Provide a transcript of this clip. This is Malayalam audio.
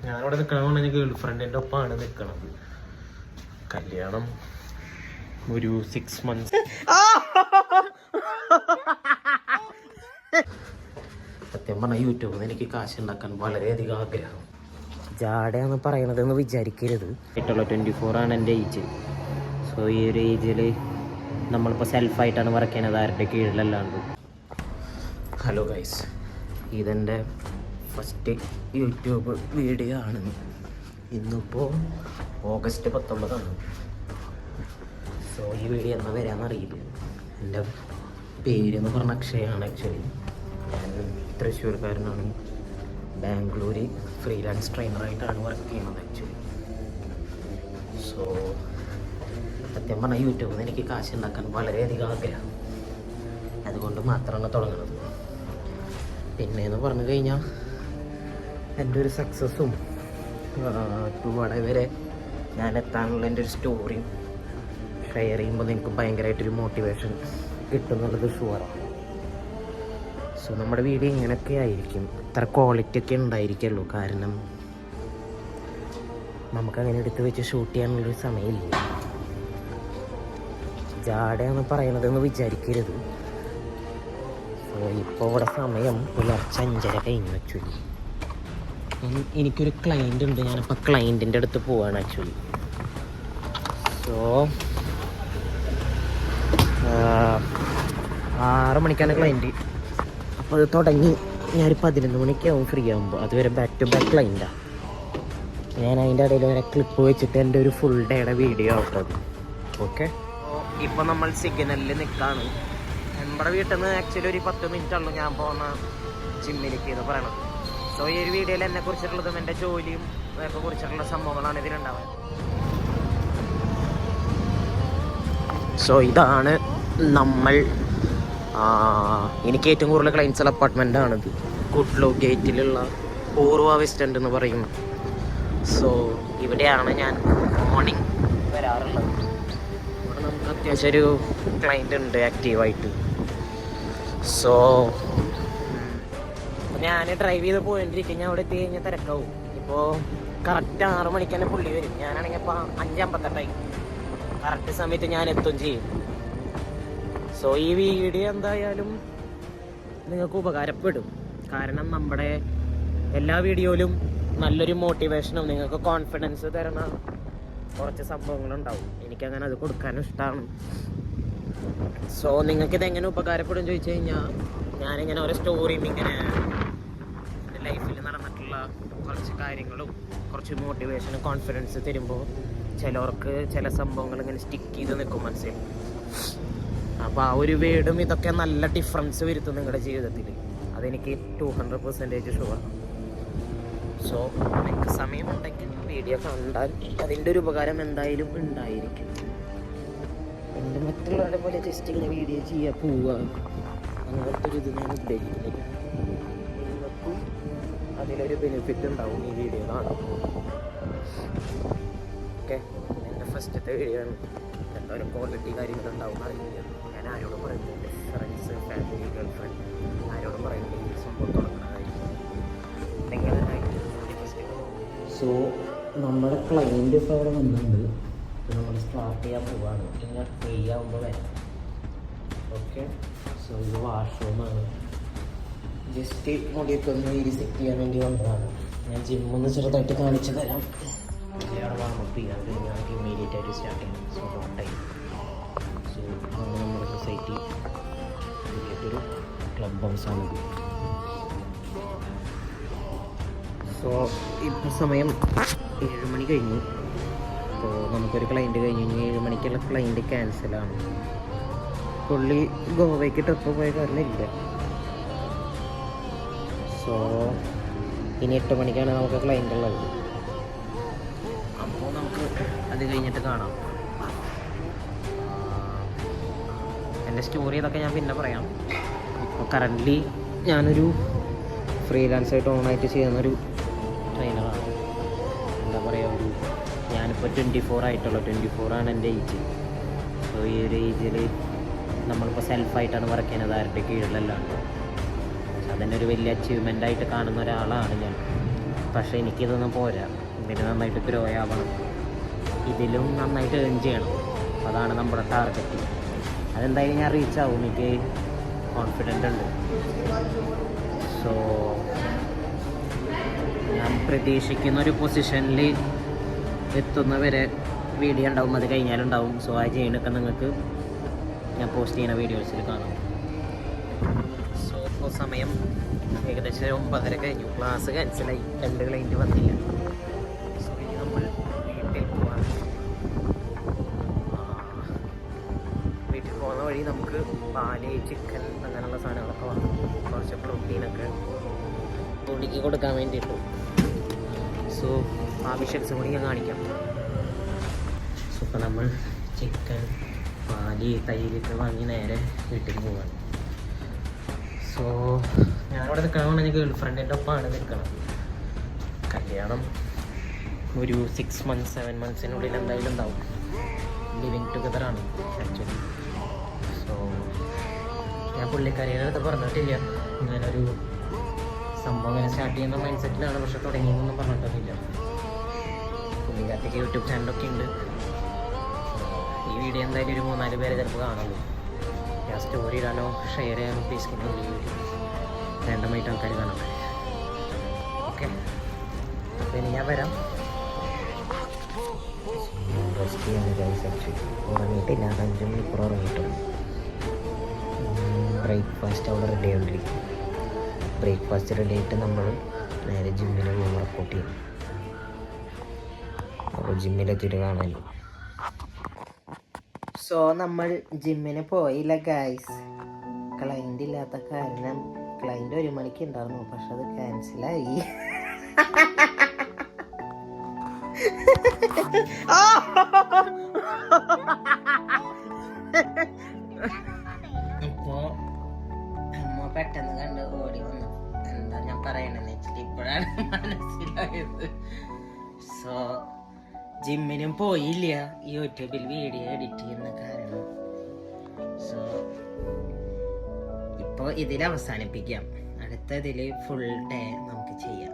ഞാനിവിടെ നിൽക്കണമെന്ന് എനിക്ക് ഗേൾ ഫ്രണ്ടിൻ്റെ ഒപ്പമാണ് നിൽക്കണത്. കല്യാണം ഒരു 6 months. സത്യം പറഞ്ഞാൽ യൂട്യൂബിൽ നിന്ന് എനിക്ക് കാശ് ഉണ്ടാക്കാൻ വളരെയധികം ആഗ്രഹം. ജാടയാന്ന് പറയണതെന്ന് വിചാരിക്കരുത്. ആയിട്ടുള്ള 24 ആണ് എൻ്റെ ഏജ്. സോ ഈ ഒരു ഏജിൽ നമ്മളിപ്പോൾ സെൽഫായിട്ടാണ് വർക്ക് ചെയ്യുന്നത്, ആരുടെ കീഴിലല്ലാണ്ട്. ഹലോ ഗൈസ്, ഇതെൻ്റെ ഫസ്റ്റ് യൂട്യൂബ് വീഡിയോ ആണ്. ഇന്നിപ്പോൾ August 19. സോ ഈ വീഡിയോ എന്നാ വരാമെന്നറിയില്ല. എൻ്റെ പേരെന്ന് പറഞ്ഞ അക്ഷയാണ്. ആക്ച്വലി ഞാൻ തൃശ്ശൂർക്കാരനാണ്. ബാംഗ്ലൂർ ഫ്രീലാൻസ് ട്രെയിനറായിട്ടാണ് വർക്ക് ചെയ്യുന്നത് ആക്ച്വലി. സോ സത്യം പറഞ്ഞാൽ യൂട്യൂബിൽ നിന്ന് എനിക്ക് കാശ് ഉണ്ടാക്കാൻ വളരെയധികം ആഗ്രഹം. അതുകൊണ്ട് മാത്രമാണ് തുടങ്ങുന്നത്. പിന്നെയെന്ന് പറഞ്ഞു കഴിഞ്ഞാൽ എൻ്റെ ഒരു സക്സസ്സും ഇവിടെ വരെ ഞാൻ എത്താനുള്ള എൻ്റെ ഒരു സ്റ്റോറിയും ഷെയർ ചെയ്യുമ്പോൾ നിങ്ങൾക്ക് ഭയങ്കരമായിട്ടൊരു മോട്ടിവേഷൻ കിട്ടുന്നുള്ളത് ഷുവറാണ്. സോ നമ്മുടെ വീഡിയോ ഇങ്ങനെയൊക്കെ ആയിരിക്കും. ഇത്ര ക്വാളിറ്റി ഒക്കെ ഉണ്ടായിരിക്കുള്ളൂ. കാരണം നമുക്കങ്ങനെ എടുത്ത് വെച്ച് ഷൂട്ട് ചെയ്യാനുള്ളൊരു സമയമില്ല. ജാടയാണ് പറയണതെന്ന് വിചാരിക്കരുത്. സോ ഇപ്പോൾ ഇവിടെ സമയം പുലർച്ചെ 5:30 കഴിഞ്ഞു ആക്ച്വലി. എനിക്കൊരു ക്ലയൻ്റ് ഉണ്ട്. ഞാനിപ്പോൾ ക്ലയൻറ്റിൻ്റെ അടുത്ത് പോവാണ് ആക്ച്വലി. സോ 6 മണിക്കാണ് ക്ലയൻറ്റ്. അപ്പോൾ അത് തുടങ്ങി ഞാനൊരു 11 മണിക്കാവും ഫ്രീ ആകുമ്പോൾ. അതുവരെ ബാക്ക് ടു ബാക്ക് ക്ലയൻറ്റാണ്. ഞാൻ അതിൻ്റെ ഇടയിൽ വരെ ക്ലിപ്പ് വെച്ചിട്ട് എൻ്റെ ഒരു ഫുൾ ഡേയുടെ വീഡിയോ ആവുന്നത്. ഓക്കെ, ഇപ്പോൾ നമ്മൾ സിഗ്നലിൽ നിൽക്കുകയാണ്. നമ്മുടെ വീട്ടിൽ നിന്ന് ആക്ച്വലി ഒരു 10 മിനിറ്റ് ഉള്ളൂ ഞാൻ പോകുന്ന ജിമ്മിലേക്ക് എന്ന് പറയണത്. സോ ഈ ഒരു വീഡിയോയിൽ എന്നെ കുറിച്ചിട്ടുള്ളതും എൻ്റെ ജോലിയും ഒക്കെ കുറിച്ചിട്ടുള്ള സംഭവങ്ങളാണ് ഇതിലുണ്ടാവുക. സോ ഇതാണ് നമ്മൾ എനിക്ക് ഏറ്റവും കൂടുതൽ ക്ലയൻസുള്ള അപ്പാർട്ട്മെൻറ്റാണിത്. കുഡ്ലോ ഗേറ്റിലുള്ള പൂർവ വെസ്റ്റൻഡ് എന്ന് പറയും. സോ ഇവിടെയാണ് ഞാൻ മോർണിംഗ് വരാറുള്ളത്. ഇവിടെ നമുക്ക് അത്യാവശ്യം ഒരു ക്ലയൻ്റ് ഉണ്ട് ആക്റ്റീവായിട്ട്. സോ ഞാൻ ഡ്രൈവ് ചെയ്ത് പോയിട്ടിരിക്കും. ഞാൻ അവിടെ എത്തി കഴിഞ്ഞാൽ തിരക്കാവും. ഇപ്പോൾ കറക്റ്റ് 6 മണിക്ക് തന്നെ പുള്ളി വരും. ഞാനാണെങ്കിൽ ഇപ്പോൾ 5:58 കറക്റ്റ് സമയത്ത് ഞാൻ എത്തും ചെയ്യും. സോ ഈ വീഡിയോ എന്തായാലും നിങ്ങൾക്ക് ഉപകാരപ്പെടും. കാരണം നമ്മുടെ എല്ലാ വീഡിയോയിലും നല്ലൊരു മോട്ടിവേഷനും നിങ്ങൾക്ക് കോൺഫിഡൻസ് തരുന്ന കുറച്ച് സംഭവങ്ങളുണ്ടാവും. എനിക്കങ്ങനെ അത് കൊടുക്കാനും ഇഷ്ടമാണ്. സോ നിങ്ങൾക്കിതെങ്ങനെ ഉപകാരപ്പെടും ചോദിച്ചു കഴിഞ്ഞാൽ ഞാനിങ്ങനെ ഓരോ സ്റ്റോറിയും ഇങ്ങനെ എൻ്റെ ലൈഫിൽ നടന്നിട്ടുള്ള കുറച്ച് കാര്യങ്ങളും കുറച്ച് മോട്ടിവേഷനും കോൺഫിഡൻസ് തരുമ്പോൾ ചിലവർക്ക് ചില സംഭവങ്ങൾ ഇങ്ങനെ സ്റ്റിക്ക് ചെയ്ത് നിൽക്കും മനസ്സിൽ. അപ്പോൾ ആ ഒരു വേർഡും ഇതൊക്കെ നല്ല ഡിഫറൻസ് വരുത്തും നിങ്ങളുടെ ജീവിതത്തിൽ. അതെനിക്ക് 200% ഷുവറാണ്. സോ നിങ്ങൾക്ക് സമയമുണ്ടെങ്കിൽ വീഡിയോ കണ്ടാൽ അതിൻ്റെ ഒരു ഉപകാരം എന്തായാലും ഉണ്ടായിരിക്കും. എൻ്റെ മറ്റുള്ളവരുടെ പോലെ ജസ്റ്റ് ഇങ്ങനെ വീഡിയോ ചെയ്യുക പോവുക അങ്ങനത്തെ ഒരു ഇത് ഞാൻ ഉദ്ദേശിക്കുന്നില്ല. നിങ്ങൾക്കും അതിലൊരു ബെനിഫിറ്റ് ഉണ്ടാവും ഈ വീഡിയോ കാണാം. ഓക്കെ, എൻ്റെ ഫസ്റ്റത്തെ വീഡിയോ ആണ്. എന്തായാലും ക്വാളിറ്റി കാര്യങ്ങളുണ്ടാവും അറിയില്ല. ഞാൻ ആരോടും പറയുന്നില്ല. ഫ്രണ്ട്സ്, ഫാമിലി, ഗേൾ ഫ്രണ്ട് ആരോടും പറയുന്നില്ല. ഈ സംഭവം തുടങ്ങുന്നതായിരിക്കും നിങ്ങളായിട്ട്. സോ നമ്മുടെ ക്ലയൻറ്റ് ഇപ്പോൾ അവിടെ വന്നിട്ടുണ്ട്. ഇപ്പോൾ നമ്മൾ സ്റ്റാർട്ട് ചെയ്യാൻ പോവുകയാണ്. പിന്നെ ഫ്രീ ആകുമ്പോൾ വരാം. ഓക്കെ, സോ ഇത് വാഷ്റൂമാണ്. ജസ്റ്റ് മുടിയൊക്കെ ഒന്ന് സെറ്റ് ചെയ്യാൻ വേണ്ടി വന്നതാണ്. ഞാൻ ജിമ്മൊന്ന് ചെറുതായിട്ട് കാണിച്ചു തരാം. അവിടെ വാമപ്പ് ചെയ്യാൻ കഴിഞ്ഞാൽ നമുക്ക് ഇമ്മീഡിയറ്റ് ആയിട്ട് സ്റ്റാർട്ട് ചെയ്യണം. So hot time. സോ നമ്മുടെ സൊസൈറ്റി ഒരു ക്ലബ് ഹൗസാണിത്. സോ ഇപ്പോൾ സമയം 7 മണി കഴിഞ്ഞു. അപ്പോൾ നമുക്കൊരു ക്ലയൻറ്റ് കഴിഞ്ഞ് കഴിഞ്ഞാൽ 7 മണിക്കുള്ള ക്ലയൻറ്റ് ക്യാൻസലാണ്. പുള്ളി ഗോവയ്ക്ക് ട്രിപ്പ് പോയ കാരണമില്ല. സോ ഇനി 8 മണിക്കാണ് നമുക്ക് ക്ലയൻറ്റ് ഉള്ളത്. അപ്പോൾ നമുക്ക് അത് കഴിഞ്ഞിട്ട് കാണാം. എൻ്റെ സ്റ്റോറി ഇതൊക്കെ ഞാൻ പിന്നെ പറയാം. ഇപ്പോൾ കറൻ്റ്ലി ഞാനൊരു ഫ്രീലാൻസായിട്ട് ഓണായിട്ട് ചെയ്യുന്നൊരു ട്രെയിനറാണ്. എന്താ പറയുക, ഞാനിപ്പോൾ 24 ആയിട്ടുള്ളൂ. 24 ആണ് എൻ്റെ ഏജ്. സോ ഈ ഒരു ഏജിൽ നമ്മളിപ്പോൾ സെൽഫായിട്ടാണ് വർക്ക് ചെയ്യുന്നത്, ആരുടെ കീഴിലല്ലാണ്ട്. അതെന്നെ ഒരു വലിയ അച്ചീവ്മെൻ്റായിട്ട് കാണുന്ന ഒരാളാണ് ഞാൻ. പക്ഷേ എനിക്കിതൊന്നും പോരാ. ഇതിന് നന്നായിട്ട് ഗ്രോ ആവണം, ഇതിലും നന്നായിട്ട് ഏൺ ചെയ്യണം. അതാണ് നമ്മുടെ ടാർഗറ്റ്. അതെന്തായാലും ഞാൻ റീച്ച് ആവും, എനിക്ക് കോൺഫിഡൻ്റ് ഉണ്ട്. സോ ഞാൻ പ്രതീക്ഷിക്കുന്ന ഒരു പൊസിഷനിൽ എത്തുന്നവരെ വീഡിയോ ഉണ്ടാവും, അത് കഴിഞ്ഞാലുണ്ടാവും. സോ ആ ചെയ്യുന്നൊക്കെ നിങ്ങൾക്ക് ഞാൻ പോസ്റ്റ് ചെയ്യുന്ന വീഡിയോസിൽ കാണാം. സോ ഇപ്പോൾ സമയം ഏകദേശം 9:30 കഴിഞ്ഞു. ക്ലാസ് ക്യാൻസലായി, 2 ക്ലൈൻറ്റ് വന്നില്ല. സോ ഇനി നമ്മൾ വീട്ടിൽ പോകാൻ. വീട്ടിൽ പോകുന്ന വഴി നമുക്ക് പാല്, ചിക്കൻ അങ്ങനെയുള്ള സാധനങ്ങളൊക്കെ വാങ്ങും. കുറച്ച് പ്രോട്ടീനൊക്കെ പൊടിക്ക് കൊടുക്കാൻ വേണ്ടിയിട്ട്. സോ ആ വിഷ്വൽസും കൂടി ഞാൻ കാണിക്കാം. സോ ഇപ്പോൾ നമ്മൾ ചിക്കൻ, പാല്, തൈരൊക്കെ വാങ്ങി നേരെ വീട്ടിൽ പോവാണ്. സോ ഞാനിവിടെ നിൽക്കണമെന്ന് ഗേൾ ഫ്രണ്ടിൻ്റെ ഒപ്പമാണ് നിൽക്കണം. കല്യാണം ഒരു 6 months 7 monthsനുള്ളിൽ എന്തായാലും ഉണ്ടാവും. Living ടുഗദറാണ് actually. സോ ഞാൻ പുള്ളിക്കാരിയുടെ അടുത്ത് പറഞ്ഞിട്ടില്ല ഇങ്ങനൊരു സംഭവം ഇങ്ങനെ സ്റ്റാർട്ട് ചെയ്യുന്ന മൈൻഡ് സെറ്റിലാണ്, പക്ഷെ തുടങ്ങിയെന്നൊന്നും പറഞ്ഞിട്ടൊന്നുമില്ല. പുള്ളിക്കാരിക്ക് യൂട്യൂബ് ചാനലൊക്കെ ഉണ്ട്. ഈ വീഡിയോ എന്തായാലും ഒരു 3-4 പേരെ ചിലപ്പോൾ കാണുള്ളൂ. ഞാൻ സ്റ്റോറി ഇടാനോ ഷെയർ ചെയ്യാനോ ഉദ്ദേശിക്കുന്ന ഈ വീഡിയോ രണ്ടമായിട്ട് ആൾക്കാർ കാണട്ടെ. ഓക്കെ, അപ്പോൾ ഇനി ഞാൻ വരാം. റെസ്റ്റ് ചെയ്യാൻ വിചാരിച്ചു. ഉറങ്ങിയിട്ടില്ല, 5 മണിക്കൂർ ഉറങ്ങിയിട്ടുള്ളൂ. ബ്രേക്ക്ഫാസ്റ്റ് അവിടെ റെഡി ആയിക്കൊണ്ടിരിക്കും. ബ്രേക്ക്ഫാസ്റ്റ് റെഡി ആയിട്ട് നമ്മൾ നേരെ ജിമ്മിന് പോകും, വർക്കൗട്ട് ചെയ്യും. അപ്പോൾ ജിമ്മിലെത്തിയിട്ട് കാണാമല്ലോ. സോ നമ്മൾ ജിമ്മിന് പോയില്ല ഗൈസ്. ക്ലൈൻ്റ് ഇല്ലാത്ത കാരണം. ക്ലൈൻ്റ് 1 മണിക്ക് ഉണ്ടായിരുന്നു, പക്ഷെ അത് ക്യാൻസലായി. അപ്പോ അമ്മ പെട്ടെന്ന് കണ്ട് ഓടി വന്നു. എന്താ ഞാൻ പറയണെന്ന് വെച്ചിട്ട് ഇപ്പോഴാണ് മനസ്സിലായത്. സോ ജിമ്മിനും പോയില്ല, യൂട്യൂബിൽ വീഡിയോ എഡിറ്റ് ചെയ്യുന്ന കാരണം. സോ ഇപ്പോൾ ഇതിൽ അവസാനിപ്പിക്കാം. അടുത്തതിൽ ഫുൾ ഡേ നമുക്ക് ചെയ്യാം.